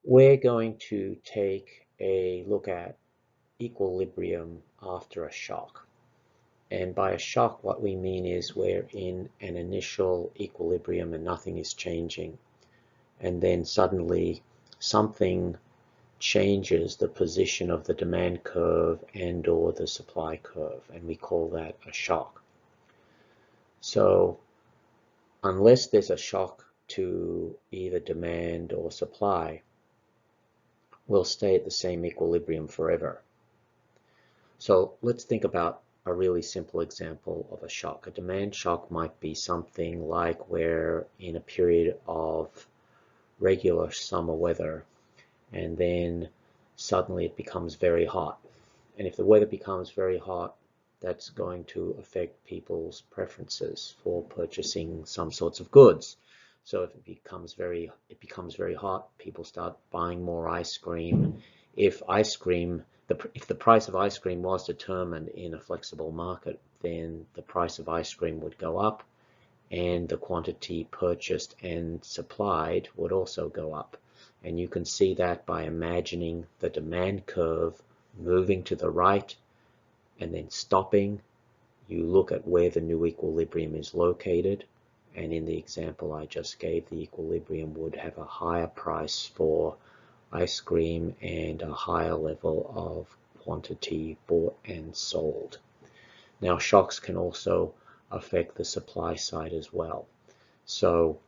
We're going to take a look at equilibrium after a shock. And by a shock, what we mean is we're in an initial equilibrium and nothing is changing. And then suddenly something changes the position of the demand curve and or the supply curve, and we call that a shock. So unless there's a shock to either demand or supply, we'll stay at the same equilibrium forever. So let's think about a really simple example of a shock. A demand shock might be something like we're in a period of regular summer weather and then suddenly it becomes very hot. And if the weather becomes very hot, that's going to affect people's preferences for purchasing some sorts of goods. So if it becomes very hot, people start buying more ice cream. If the price of ice cream was determined in a flexible market, then the price of ice cream would go up and the quantity purchased and supplied would also go up. And you can see that by imagining the demand curve moving to the right and then stopping. You look at where the new equilibrium is located, and in the example I just gave, the equilibrium would have a higher price for ice cream and a higher level of quantity bought and sold. Now, shocks can also affect the supply side as well. So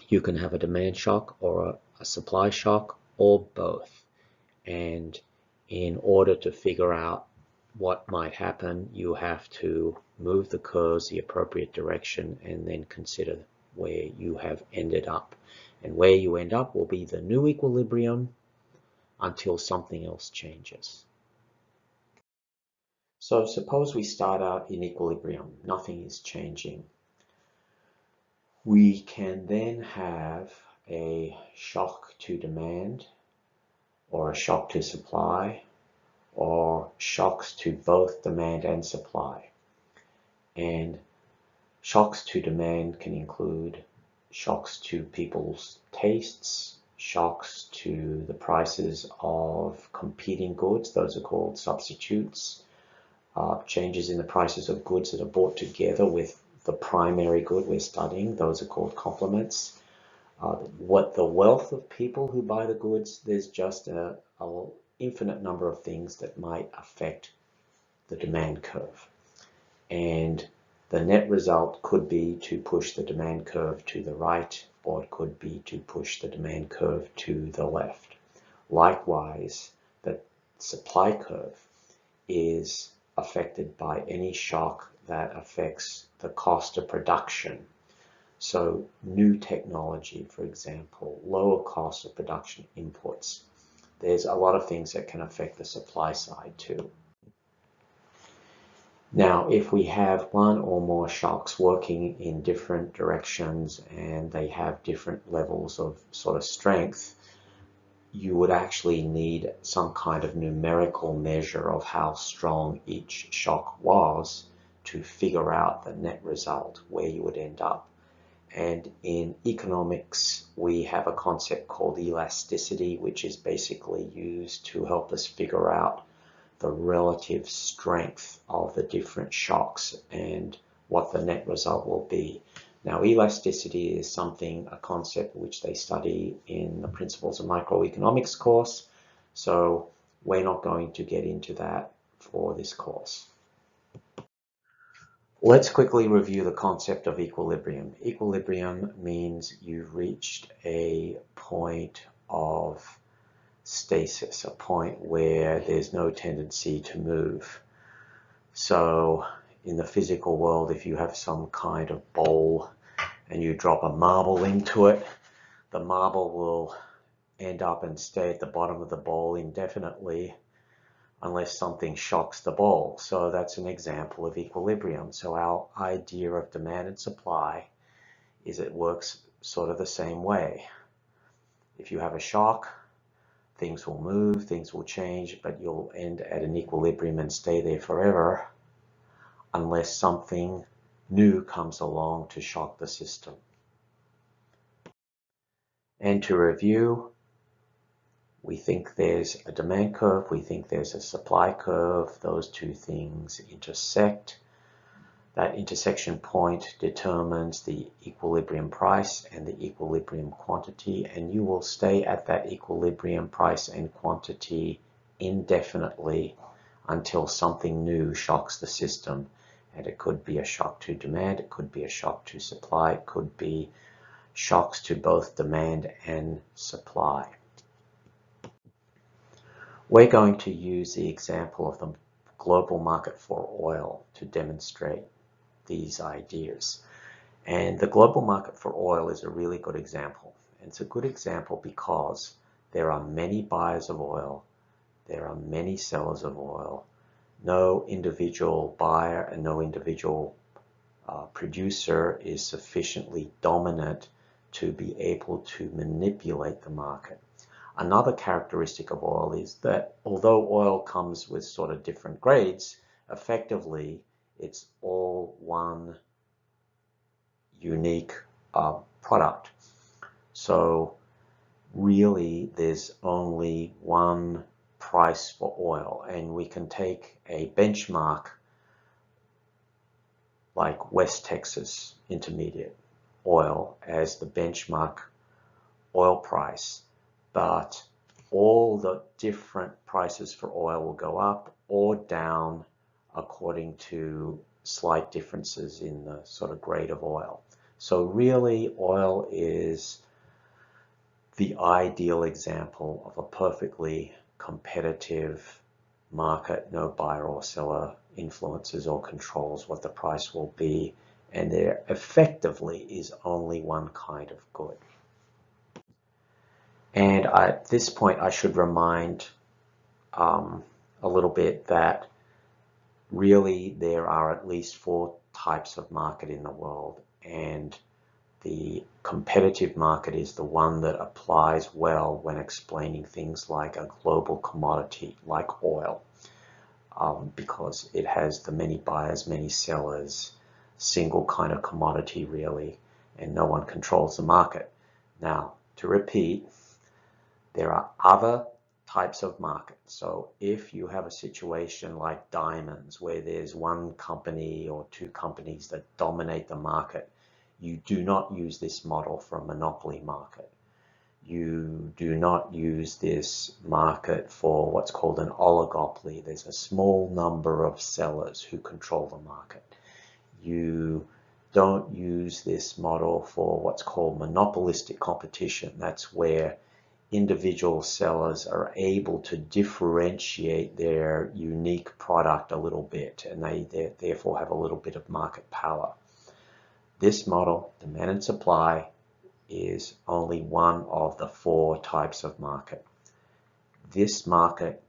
you can have a demand shock or a supply shock or both. And in order to figure out what might happen, you have to move the curves the appropriate direction and then consider where you have ended up. And where you end up will be the new equilibrium until something else changes. So suppose we start out in equilibrium, nothing is changing. We can then have a shock to demand or a shock to supply or shocks to both demand and supply. And shocks to demand can include shocks to people's tastes, shocks to the prices of competing goods, those are called substitutes, changes in the prices of goods that are bought together with the primary good we're studying, those are called complements. What the wealth of people who buy the goods, there's just an infinite number of things that might affect the demand curve. And the net result could be to push the demand curve to the right, or it could be to push the demand curve to the left. Likewise, the supply curve is affected by any shock that affects the cost of production. So new technology, for example, lower cost of production inputs. There's a lot of things that can affect the supply side too. Now, if we have one or more shocks working in different directions and they have different levels of sort of strength, you would actually need some kind of numerical measure of how strong each shock was to figure out the net result, where you would end up. And in economics, we have a concept called elasticity, which is basically used to help us figure out the relative strength of the different shocks and what the net result will be. Now, elasticity is a concept which they study in the Principles of Microeconomics course, so we're not going to get into that for this course. Let's quickly review the concept of equilibrium. Equilibrium means you've reached a point of stasis, a point where there's no tendency to move. So in the physical world, if you have some kind of bowl and you drop a marble into it, the marble will end up and stay at the bottom of the bowl indefinitely unless something shocks the bowl. So that's an example of equilibrium. So our idea of demand and supply is it works sort of the same way. If you have a shock, things will move, things will change, but you'll end at an equilibrium and stay there forever unless something new comes along to shock the system. And to review, We think there's a demand curve, we think there's a supply curve. Those two things intersect. That intersection point determines the equilibrium price and the equilibrium quantity, and you will stay at that equilibrium price and quantity indefinitely until something new shocks the system. And it could be a shock to demand, it could be a shock to supply, it could be shocks to both demand and supply. We're going to use the example of the global market for oil to demonstrate these ideas. And the global market for oil is a really good example. And it's a good example because there are many buyers of oil, there are many sellers of oil. No individual buyer and no individual producer is sufficiently dominant to be able to manipulate the market. Another characteristic of oil is that although oil comes with sort of different grades, effectively it's all one unique product. So really there's only one price for oil, and we can take a benchmark like West Texas Intermediate oil as the benchmark oil price, but all the different prices for oil will go up or down according to slight differences in the sort of grade of oil. So really, oil is the ideal example of a perfectly competitive market. No buyer or seller influences or controls what the price will be, and there effectively is only one kind of good. And at this point, I should remind a little bit that really there are at least 4 types of market in the world, and the competitive market is the one that applies well when explaining things like a global commodity like oil, because it has the many buyers, many sellers, single kind of commodity really, and no one controls the market. Now, to repeat, there are other types of markets. So if you have a situation like diamonds, where there's one company or 2 companies that dominate the market, you do not use this model for a monopoly market. You do not use this market for what's called an oligopoly. There's a small number of sellers who control the market. You don't use this model for what's called monopolistic competition. That's where individual sellers are able to differentiate their unique product a little bit, and they therefore have a little bit of market power. This model, demand and supply, is only one of the 4 types of market. This market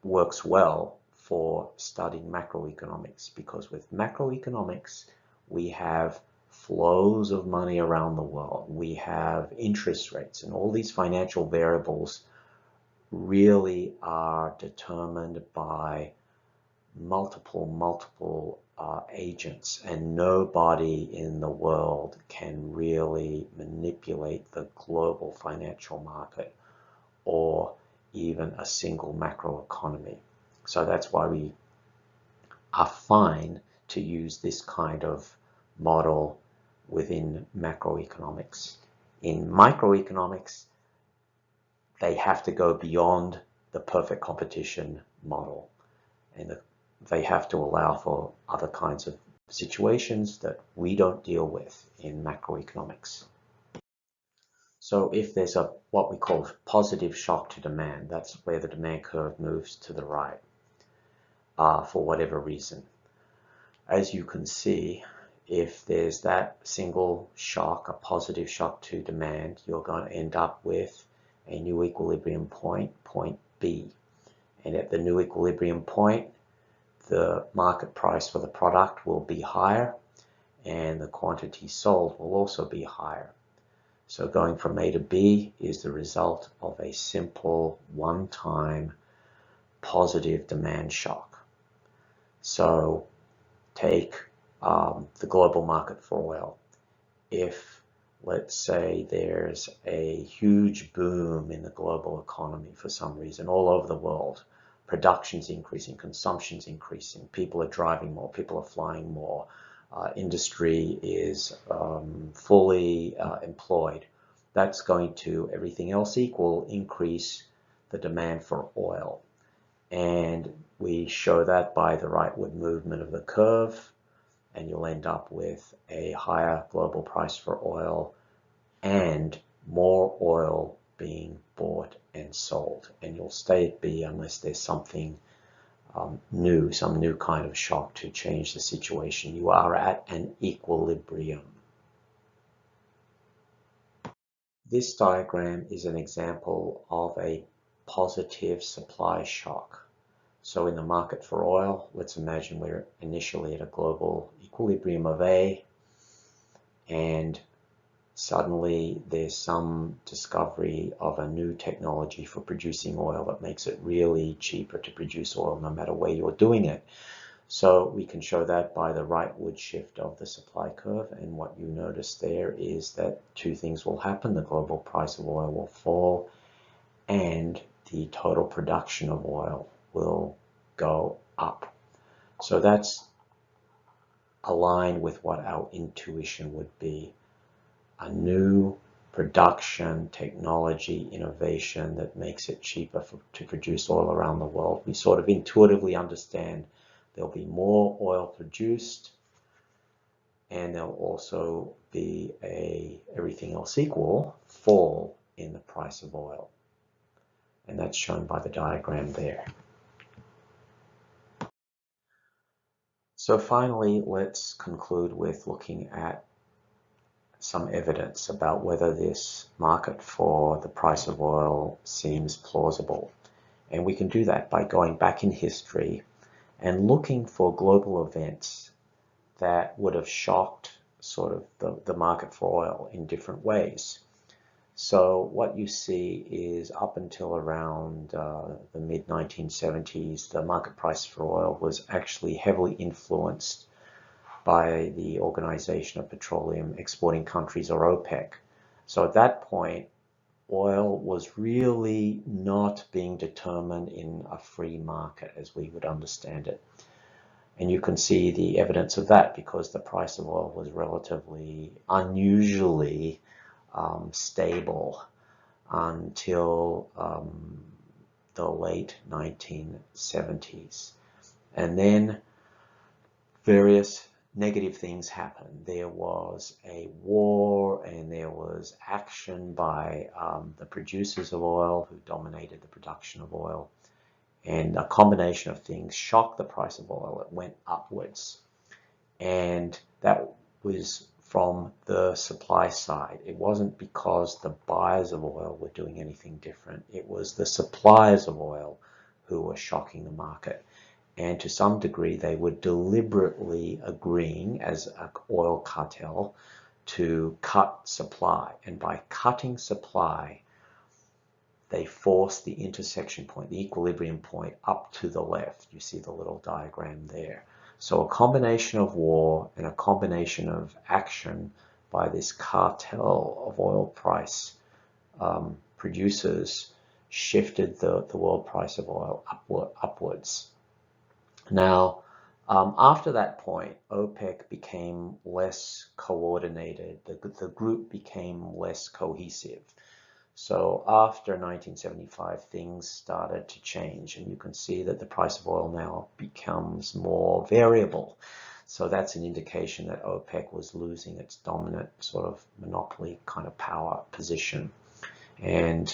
works well for studying macroeconomics, because with macroeconomics we have flows of money around the world, we have interest rates, and all these financial variables really are determined by multiple agents, and nobody in the world can really manipulate the global financial market or even a single macroeconomy. So that's why we are fine to use this kind of model within macroeconomics. In microeconomics, they have to go beyond the perfect competition model, and they have to allow for other kinds of situations that we don't deal with in macroeconomics. So if there's a what we call positive shock to demand, that's where the demand curve moves to the right for whatever reason. As you can see, if there's that single shock, a positive shock to demand, you're going to end up with a new equilibrium point, point B. And at the new equilibrium point, the market price for the product will be higher, and the quantity sold will also be higher. So going from A to B is the result of a simple one-time positive demand shock. So take the global market for oil. If let's say there's a huge boom in the global economy for some reason all over the world. Production's increasing, consumption's increasing, people are driving more, people are flying more, industry is fully employed. That's going to, everything else equal, increase the demand for oil. And we show that by the rightward movement of the curve, and you'll end up with a higher global price for oil and more oil being bought and sold. And you'll stay at B unless there's something new, some new kind of shock to change the situation. You are at an equilibrium. This diagram is an example of a positive supply shock. So in the market for oil, let's imagine we're initially at a global equilibrium of A, and suddenly there's some discovery of a new technology for producing oil that makes it really cheaper to produce oil no matter where you're doing it. So we can show that by the rightward shift of the supply curve, and what you notice there is that two things will happen. The global price of oil will fall and the total production of oil will go up. So that's aligned with what our intuition would be. A new production technology innovation that makes it cheaper to produce oil around the world. We sort of intuitively understand there'll be more oil produced, and there'll also be everything else equal, fall in the price of oil. And that's shown by the diagram there. So finally, let's conclude with looking at some evidence about whether this market for the price of oil seems plausible. And we can do that by going back in history and looking for global events that would have shocked sort of the market for oil in different ways. So what you see is up until around the mid-1970s, the market price for oil was actually heavily influenced by the Organization of Petroleum Exporting Countries, or OPEC. So at that point, oil was really not being determined in a free market as we would understand it. And you can see the evidence of that because the price of oil was relatively unusually stable until the late 1970s. And then various negative things happened. There was a war and there was action by the producers of oil who dominated the production of oil. And a combination of things shocked the price of oil. It went upwards. And that was from the supply side. It wasn't because the buyers of oil were doing anything different. It was the suppliers of oil who were shocking the market. And to some degree, they were deliberately agreeing as an oil cartel to cut supply. And by cutting supply, they forced the intersection point, the equilibrium point, up to the left. You see the little diagram there. So a combination of war and a combination of action by this cartel of oil price producers shifted the world price of oil upwards. Now, after that point, OPEC became less coordinated. The group became less cohesive. So after 1975, things started to change, and you can see that the price of oil now becomes more variable. So that's an indication that OPEC was losing its dominant sort of monopoly kind of power position. And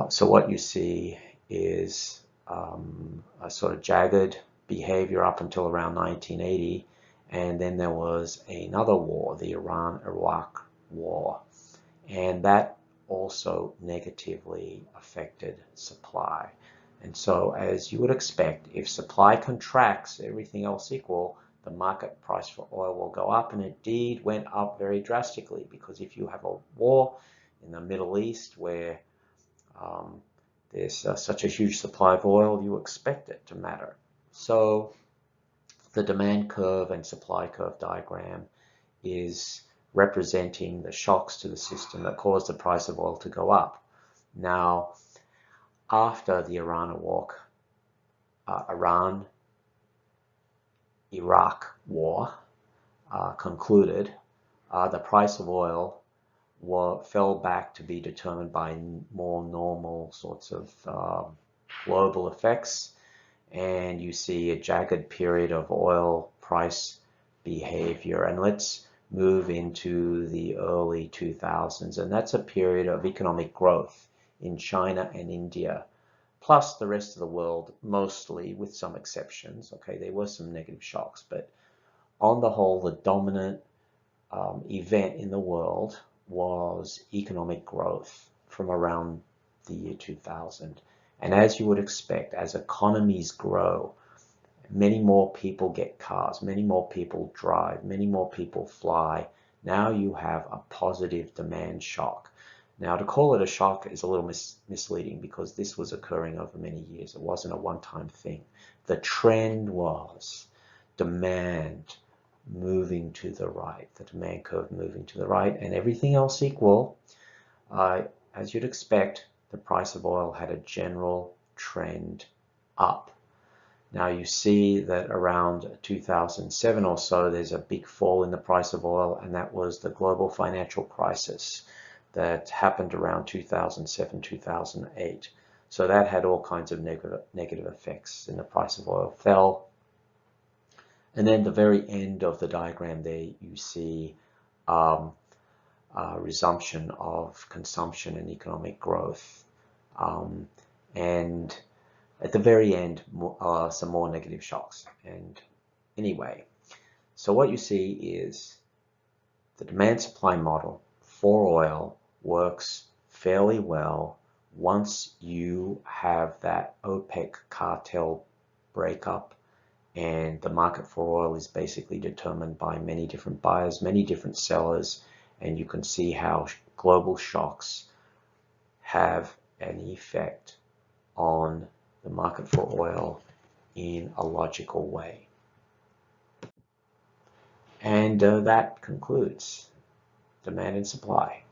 so what you see is a sort of jagged behavior up until around 1980, and then there was another war, the Iran-Iraq War, and that also negatively affected supply. And so, as you would expect, if supply contracts, everything else equal, the market price for oil will go up, and indeed went up very drastically, because if you have a war in the Middle East where there's such a huge supply of oil, you expect it to matter. So the demand curve and supply curve diagram is representing the shocks to the system that caused the price of oil to go up. Now, after the Iran-Iraq war concluded, the price of oil fell back to be determined by more normal sorts of global effects, and you see a jagged period of oil price behavior. And let's move into the early 2000s, and that's a period of economic growth in China and India, plus the rest of the world, mostly, with some exceptions. Okay, there were some negative shocks, but on the whole, the dominant event in the world was economic growth from around the year 2000. And as you would expect, as economies grow, many more people get cars, many more people drive, many more people fly. Now you have a positive demand shock. Now, to call it a shock is a little misleading, because this was occurring over many years. It wasn't a one-time thing. The trend was demand moving to the right, the demand curve moving to the right, and everything else equal, as you'd expect, the price of oil had a general trend up. Now you see that around 2007 or so, there's a big fall in the price of oil, and that was the global financial crisis that happened around 2007, 2008. So that had all kinds of negative effects, and the price of oil fell. And then the very end of the diagram there, you see resumption of consumption and economic growth. And at the very end, some more negative shocks. And anyway, so what you see is the demand-supply model for oil works fairly well once you have that OPEC cartel breakup, and the market for oil is basically determined by many different buyers, many different sellers, and you can see how global shocks have an effect on the market for oil in a logical way. And that concludes demand and supply.